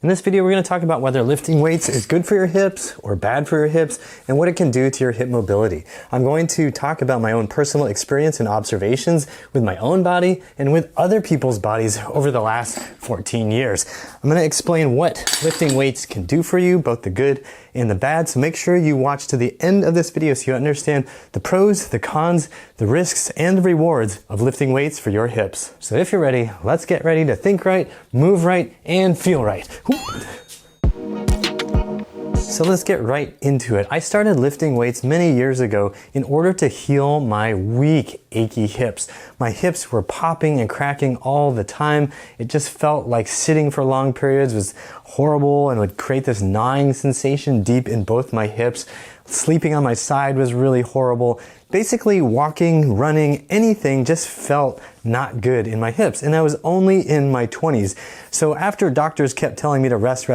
In this video, we're going to talk about whether lifting weights is good for your hips or bad for your hips and what it can do to your hip mobility. I'm going to talk about my own personal experience and observations with my own body and with other people's bodies over the last 14 years. I'm going to explain what lifting weights can do for you, both the good and the bad. So make sure you watch to the end of this video so you understand the pros, the cons, the risks, and the rewards of lifting weights for your hips. So if you're ready, let's get ready to think right, move right, and feel right. So let's get right into it. I started lifting weights many years ago in order to heal my weak, achy hips. My hips were popping and cracking all the time. It just felt like sitting for long periods was horrible and would create this gnawing sensation deep in both my hips. Sleeping on my side was really horrible. Basically, walking, running, anything just felt not good in my hips. And I was only in my 20s. So after doctors kept telling me to rest,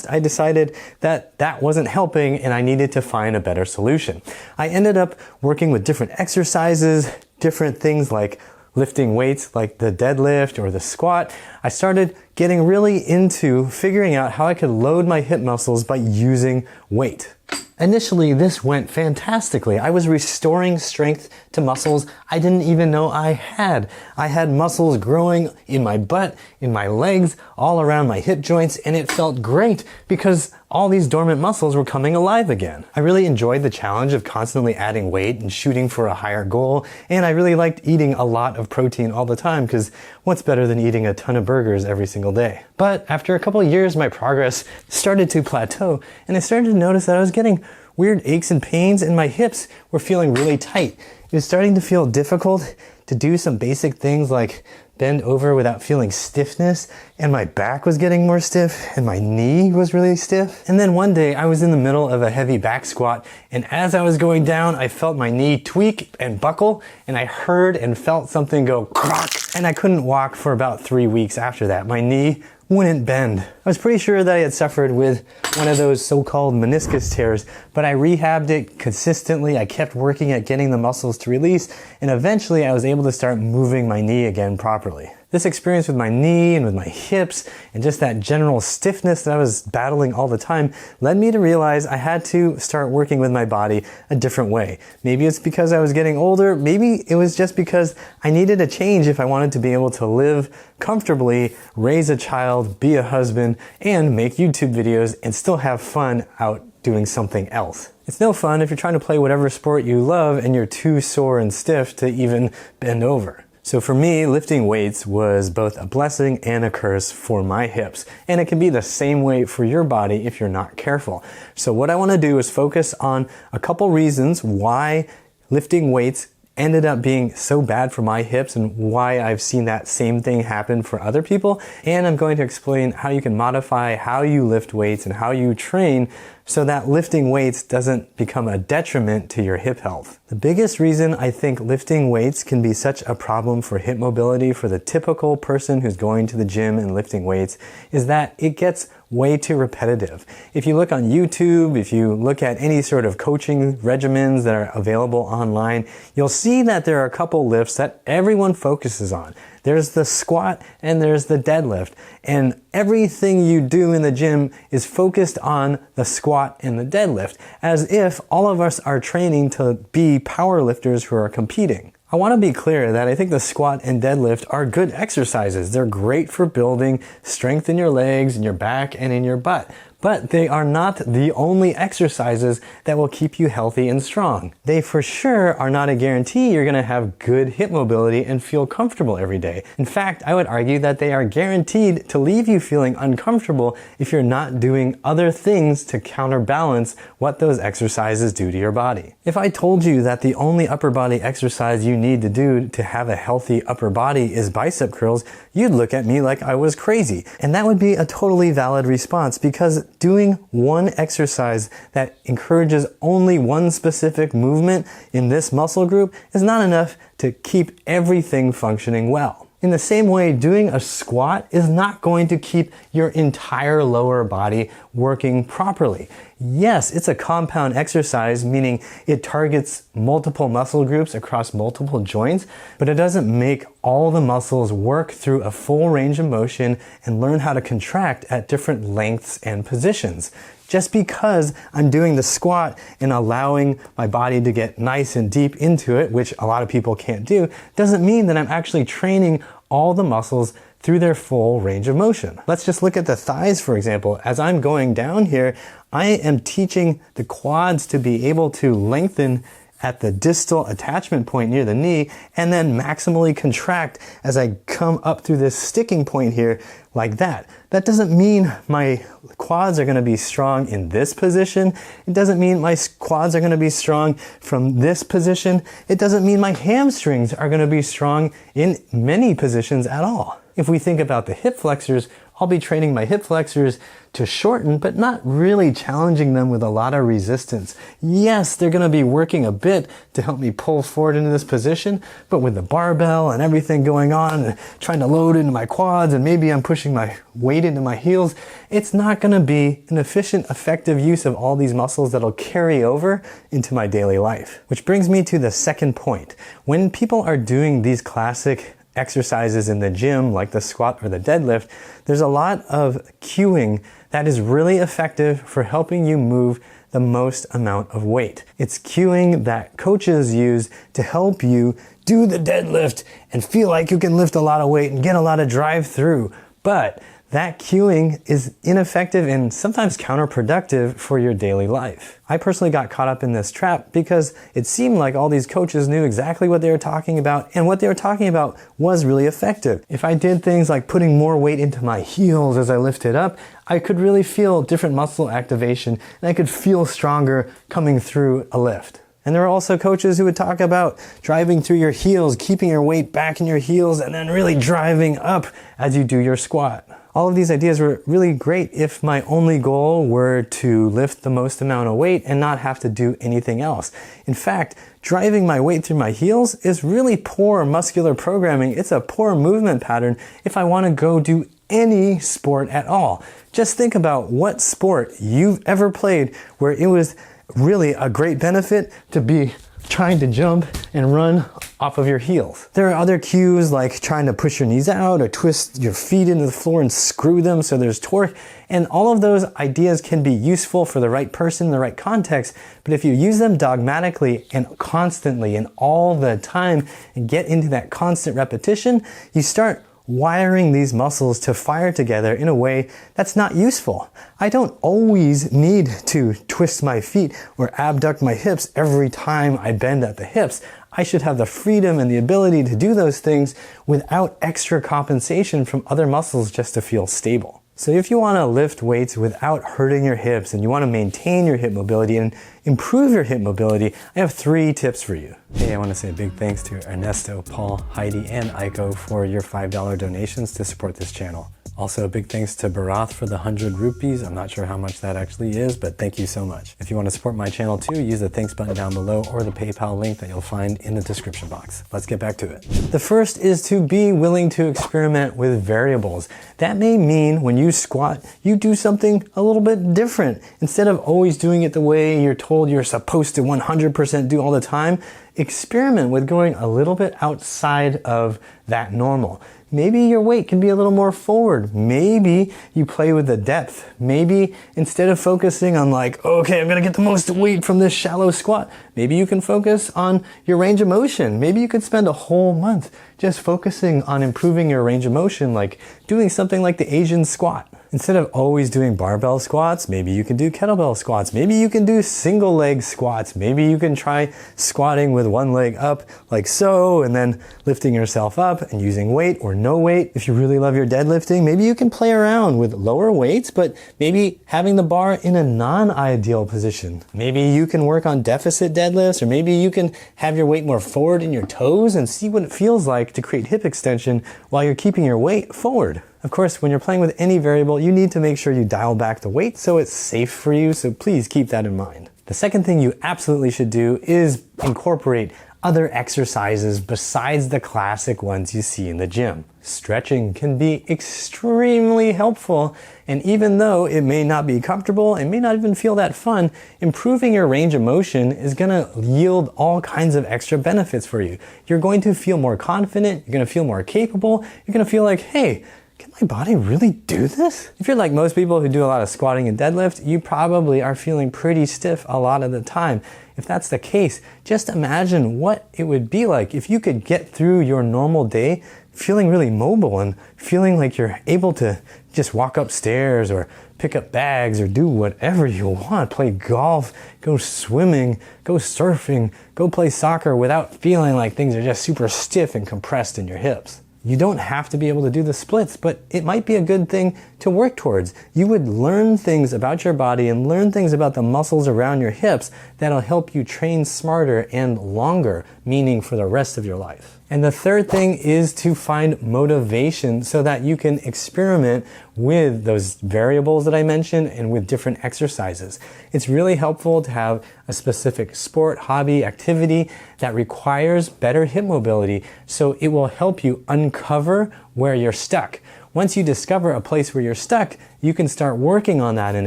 I decided that that wasn't helping and I needed to find a better solution. I ended up working with different exercises, different things like lifting weights like the deadlift or the squat. I started getting really into figuring out how I could load my hip muscles by using weight. Initially, this went fantastically. I was restoring strength to muscles I didn't even know I had. I had muscles growing in my butt, in my legs, all around my hip joints, and it felt great because all these dormant muscles were coming alive again. I really enjoyed the challenge of constantly adding weight and shooting for a higher goal, and I really liked eating a lot of protein all the time because what's better than eating a ton of burgers every single day? But after a couple of years, my progress started to plateau, and I started to notice that I was getting weird aches and pains and my hips were feeling really tight. It was starting to feel difficult to do some basic things like bend over without feeling stiffness, and my back was getting more stiff and my knee was really stiff. And then one day I was in the middle of a heavy back squat, and as I was going down, I felt my knee tweak and buckle, and I heard and felt something go crack, and I couldn't walk for about 3 weeks after that. My knee wouldn't bend. I was pretty sure that I had suffered with one of those so-called meniscus tears, but I rehabbed it consistently. I kept working at getting the muscles to release, and eventually I was able to start moving my knee again properly. This experience with my knee and with my hips and just that general stiffness that I was battling all the time led me to realize I had to start working with my body a different way. Maybe it's because I was getting older. Maybe it was just because I needed a change if I wanted to be able to live comfortably, raise a child, be a husband, and make YouTube videos and still have fun out doing something else. It's no fun if you're trying to play whatever sport you love and you're too sore and stiff to even bend over. So for me, lifting weights was both a blessing and a curse for my hips. And it can be the same way for your body if you're not careful. So what I want to do is focus on a couple reasons why lifting weights ended up being so bad for my hips and why I've seen that same thing happen for other people. And I'm going to explain how you can modify how you lift weights and how you train so that lifting weights doesn't become a detriment to your hip health. The biggest reason I think lifting weights can be such a problem for hip mobility for the typical person who's going to the gym and lifting weights is that it gets way too repetitive. If you look on YouTube, if you look at any sort of coaching regimens that are available online, you'll see that there are a couple lifts that everyone focuses on. There's the squat and there's the deadlift. And everything you do in the gym is focused on the squat and the deadlift, as if all of us are training to be power lifters who are competing. I want to be clear that I think the squat and deadlift are good exercises. They're great for building strength in your legs, in your back, and in your butt. But they are not the only exercises that will keep you healthy and strong. They for sure are not a guarantee you're going to have good hip mobility and feel comfortable every day. In fact, I would argue that they are guaranteed to leave you feeling uncomfortable if you're not doing other things to counterbalance what those exercises do to your body. If I told you that the only upper body exercise you need to do to have a healthy upper body is bicep curls, you'd look at me like I was crazy. And that would be a totally valid response because doing one exercise that encourages only one specific movement in this muscle group is not enough to keep everything functioning well. In the same way, doing a squat is not going to keep your entire lower body working properly. Yes, it's a compound exercise, meaning it targets multiple muscle groups across multiple joints, but it doesn't make all the muscles work through a full range of motion and learn how to contract at different lengths and positions. Just because I'm doing the squat and allowing my body to get nice and deep into it, which a lot of people can't do, doesn't mean that I'm actually training all the muscles through their full range of motion. Let's just look at the thighs, for example. As I'm going down here, I am teaching the quads to be able to lengthen at the distal attachment point near the knee and then maximally contract as I come up through this sticking point here like that. That doesn't mean my quads are going to be strong in this position. It doesn't mean my quads are going to be strong from this position. It doesn't mean my hamstrings are going to be strong in many positions at all. If we think about the hip flexors, I'll be training my hip flexors to shorten, but not really challenging them with a lot of resistance. Yes, they're gonna be working a bit to help me pull forward into this position, but with the barbell and everything going on and trying to load into my quads and maybe I'm pushing my weight into my heels, it's not gonna be an efficient, effective use of all these muscles that'll carry over into my daily life. Which brings me to the second point. When people are doing these classic exercises in the gym like the squat or the deadlift, there's a lot of cueing that is really effective for helping you move the most amount of weight. It's cueing that coaches use to help you do the deadlift and feel like you can lift a lot of weight and get a lot of drive through. But that cueing is ineffective and sometimes counterproductive for your daily life. I personally got caught up in this trap because it seemed like all these coaches knew exactly what they were talking about, and what they were talking about was really effective. If I did things like putting more weight into my heels as I lifted up, I could really feel different muscle activation and I could feel stronger coming through a lift. And there are also coaches who would talk about driving through your heels, keeping your weight back in your heels, and then really driving up as you do your squat. All of these ideas were really great if my only goal were to lift the most amount of weight and not have to do anything else. In fact, driving my weight through my heels is really poor muscular programming. It's a poor movement pattern if I want to go do any sport at all. Just think about what sport you've ever played where it was really a great benefit to be trying to jump and run off of your heels. There are other cues like trying to push your knees out or twist your feet into the floor and screw them so there's torque. And all of those ideas can be useful for the right person in the right context, but if you use them dogmatically and constantly and all the time and get into that constant repetition, you start wiring these muscles to fire together in a way that's not useful. I don't always need to twist my feet or abduct my hips every time I bend at the hips. I should have the freedom and the ability to do those things without extra compensation from other muscles just to feel stable. So if you want to lift weights without hurting your hips and you want to maintain your hip mobility and improve your hip mobility, I have 3 tips for you. Hey, I want to say a big thanks to Ernesto, Paul, Heidi, and Aiko for your $5 donations to support this channel. Also, a big thanks to Bharath for the 100 rupees. I'm not sure how much that actually is, but thank you so much. If you want to support my channel too, use the thanks button down below or the PayPal link that you'll find in the description box. Let's get back to it. The first is to be willing to experiment with variables. That may mean when you squat, you do something a little bit different. Instead of always doing it the way you're told you're supposed to 100% do all the time, experiment with going a little bit outside of that normal. Maybe your weight can be a little more forward. Maybe you play with the depth. Maybe instead of focusing on like, okay, I'm gonna get the most weight from this shallow squat, maybe you can focus on your range of motion. Maybe you could spend a whole month just focusing on improving your range of motion, like doing something like the Asian squat. Instead of always doing barbell squats, maybe you can do kettlebell squats. Maybe you can do single leg squats. Maybe you can try squatting with one leg up like so, and then lifting yourself up and using weight or no weight. If you really love your deadlifting, maybe you can play around with lower weights, but maybe having the bar in a non-ideal position. Maybe you can work on deficit deadlifts, or maybe you can have your weight more forward in your toes and see what it feels like to create hip extension while you're keeping your weight forward. Of course, when you're playing with any variable, you need to make sure you dial back the weight so it's safe for you, so please keep that in mind. The second thing you absolutely should do is incorporate other exercises besides the classic ones you see in the gym. Stretching can be extremely helpful, and even though it may not be comfortable and may not even feel that fun, improving your range of motion is gonna yield all kinds of extra benefits for you. You're going to feel more confident, you're gonna feel more capable, you're gonna feel like, hey, can my body really do this? If you're like most people who do a lot of squatting and deadlift, you probably are feeling pretty stiff a lot of the time. If that's the case, just imagine what it would be like if you could get through your normal day feeling really mobile and feeling like you're able to just walk upstairs or pick up bags or do whatever you want. Play golf, go swimming, go surfing, go play soccer without feeling like things are just super stiff and compressed in your hips. You don't have to be able to do the splits, but it might be a good thing to work towards. You would learn things about your body and learn things about the muscles around your hips that'll help you train smarter and longer, meaning for the rest of your life. And the third thing is to find motivation so that you can experiment with those variables that I mentioned and with different exercises. It's really helpful to have a specific sport, hobby, activity that requires better hip mobility, so it will help you uncover where you're stuck. Once you discover a place where you're stuck, you can start working on that and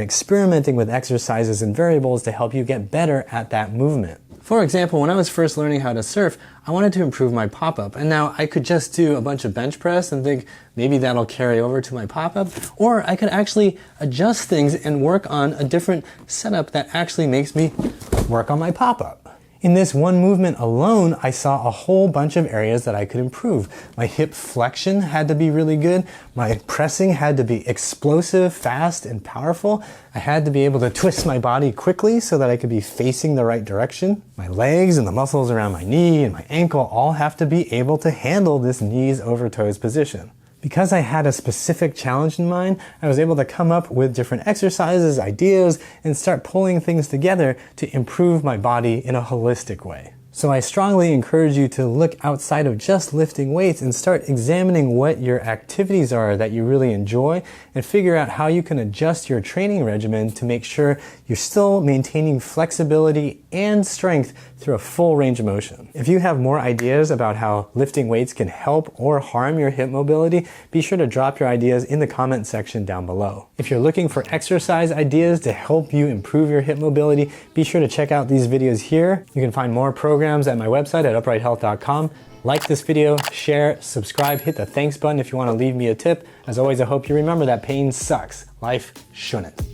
experimenting with exercises and variables to help you get better at that movement. For example, when I was first learning how to surf, I wanted to improve my pop-up, and now I could just do a bunch of bench press and think maybe that'll carry over to my pop-up, or I could actually adjust things and work on a different setup that actually makes me work on my pop-up. In this one movement alone, I saw a whole bunch of areas that I could improve. My hip flexion had to be really good. My pressing had to be explosive, fast, and powerful. I had to be able to twist my body quickly so that I could be facing the right direction. My legs and the muscles around my knee and my ankle all have to be able to handle this knees over toes position. Because I had a specific challenge in mind, I was able to come up with different exercises, ideas, and start pulling things together to improve my body in a holistic way. So I strongly encourage you to look outside of just lifting weights and start examining what your activities are that you really enjoy and figure out how you can adjust your training regimen to make sure you're still maintaining flexibility and strength through a full range of motion. If you have more ideas about how lifting weights can help or harm your hip mobility, be sure to drop your ideas in the comment section down below. If you're looking for exercise ideas to help you improve your hip mobility, be sure to check out these videos here. You can find more programs at my website at uprighthealth.com. Like this video, share, subscribe, hit the thanks button if you want to leave me a tip. As always, I hope you remember that pain sucks. Life shouldn't.